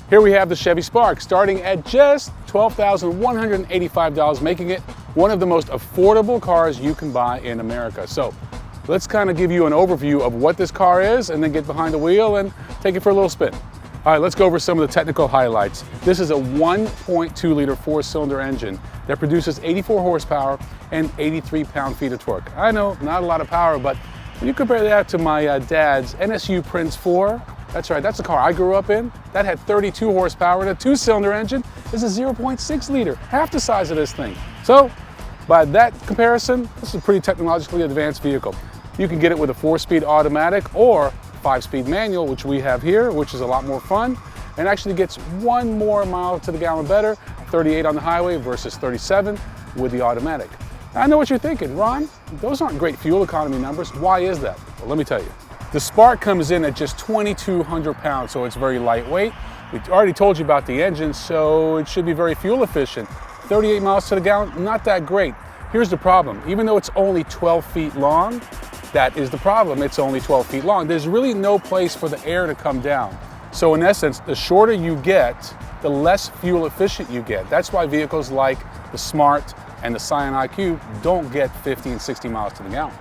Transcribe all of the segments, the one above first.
Here we have the Chevy Spark starting at just $12,185, making it one of the most affordable cars you can buy in America. So let's kind of give you an overview of what this car is and then get behind the wheel and take it for a little spin. All right, let's go over some of the technical highlights. This is a 1.2 liter four-cylinder engine that produces 84 horsepower and 83 pound-feet of torque. I know, not a lot of power, but when you compare that to my dad's NSU Prince 4, that's right, that's the car I grew up in. That had 32 horsepower and a two-cylinder engine. This is a 0.6 liter, half the size of this thing. So, by that comparison, this is a pretty technologically advanced vehicle. You can get it with a 4-speed automatic or 5-speed manual, which we have here, which is a lot more fun, and actually gets 1 more mile to the gallon better, 38 on the highway versus 37 with the automatic. Now, I know what you're thinking, Ron, those aren't great fuel economy numbers. Why is that? Well, let me tell you. The Spark comes in at just 2,200 pounds, so it's very lightweight. We already told you about the engine, so it should be very fuel efficient. 38 miles to the gallon, not that great. Here's the problem. Even though it's only 12 feet long, that is the problem. It's only 12 feet long. There's really no place for the air to come down. So in essence, the shorter you get, the less fuel efficient you get. That's why vehicles like the Smart and the Scion IQ don't get 50 and 60 miles to the gallon.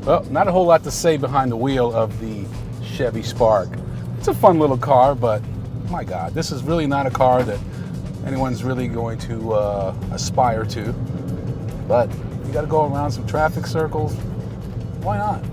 Well, not a whole lot to say behind the wheel of the Chevy Spark. It's a fun little car, but my God, this is really not a car that anyone's really going to aspire to. But you got to go around some traffic circles. Why not?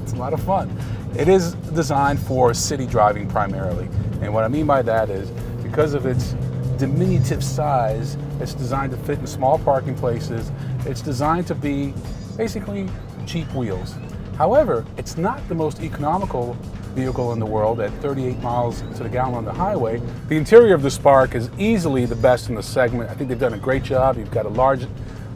It's a lot of fun. It is designed for city driving primarily. And what I mean by that is because of its diminutive size, it's designed to fit in small parking places. It's designed to be basically cheap wheels. However, it's not the most economical vehicle in the world at 38 miles to the gallon on the highway. The interior of the Spark is easily the best in the segment. I think they've done a great job. You've got a large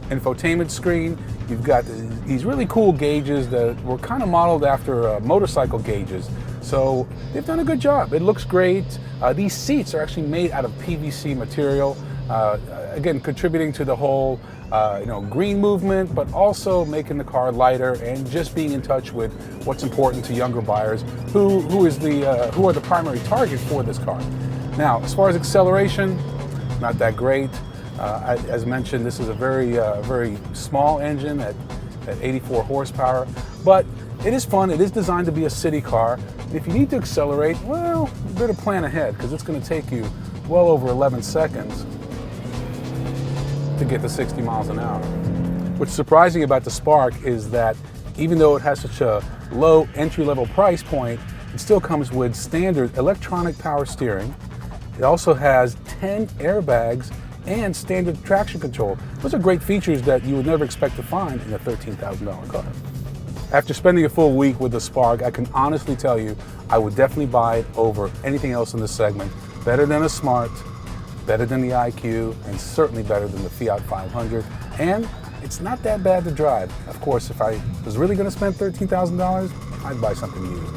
infotainment screen. You've got these really cool gauges that were kind of modeled after motorcycle gauges. So they've done a good job. It looks great. These seats are actually made out of PVC material. Again, contributing to the whole green movement, but also making the car lighter and just being in touch with what's important to younger buyers who are the primary target for this car. Now, as far as acceleration, not that great. As mentioned, this is a very small engine at 84 horsepower, but it is fun. It is designed to be a city car. If you need to accelerate, well, you better plan ahead because it's going to take you well over 11 seconds to get to 60 miles an hour. What's surprising about the Spark is that even though it has such a low entry-level price point, it still comes with standard electronic power steering. It also has 10 airbags and standard traction control. Those are great features that you would never expect to find in a $13,000 car. After spending a full week with the Spark, I can honestly tell you I would definitely buy it over anything else in this segment. Better than a Smart, better than the IQ, and certainly better than the Fiat 500. And it's not that bad to drive. Of course, if I was really going to spend $13,000, I'd buy something used.